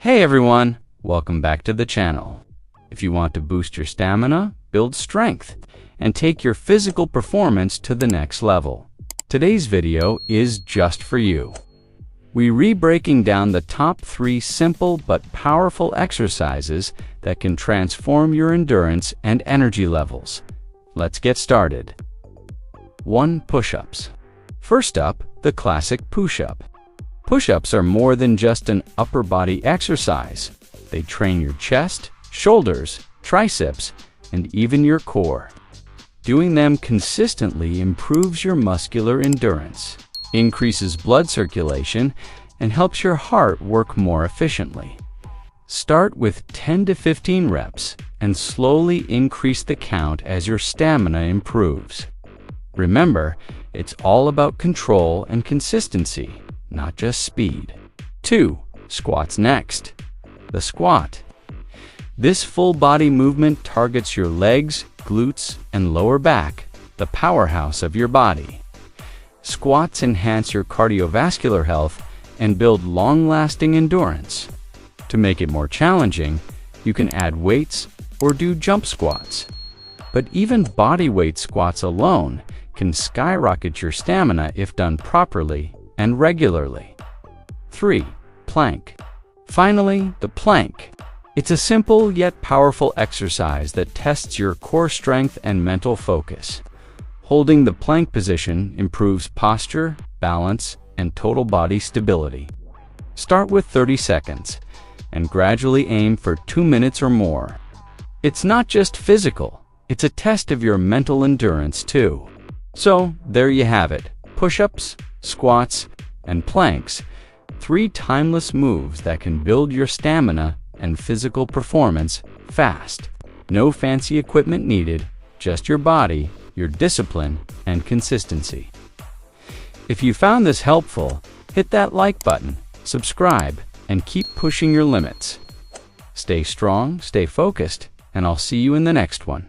Hey everyone, welcome back to the channel. If you want to boost your stamina, build strength, and take your physical performance to the next level, today's video is just for you. We're re-breaking down the top 3 simple but powerful exercises that can transform your endurance and energy levels. Let's get started. 1. Push-ups. First up, the classic push-up. Push-ups are more than just an upper body exercise. They train your chest, shoulders, triceps, and even your core. Doing them consistently improves your muscular endurance, increases blood circulation, and helps your heart work more efficiently. Start with 10 to 15 reps and slowly increase the count as your stamina improves. Remember, it's all about control and consistency, not just speed. 2. Squats next. The squat. This full body movement targets your legs, glutes, and lower back, the powerhouse of your body. Squats enhance your cardiovascular health and build long-lasting endurance. To make it more challenging, you can add weights or do jump squats. But even body weight squats alone can skyrocket your stamina if done properly and regularly. 3. Plank. Finally, the plank. It's a simple yet powerful exercise that tests your core strength and mental focus. Holding the plank position improves posture, balance, and total body stability. Start with 30 seconds and gradually aim for 2 minutes or more. It's not just physical, it's a test of your mental endurance too. So, there you have it. Push-ups, squats, and planks, 3 timeless moves that can build your stamina and physical performance fast. No fancy equipment needed, just your body, your discipline, and consistency. If you found this helpful, hit that like button, subscribe, and keep pushing your limits. Stay strong, stay focused, and I'll see you in the next one.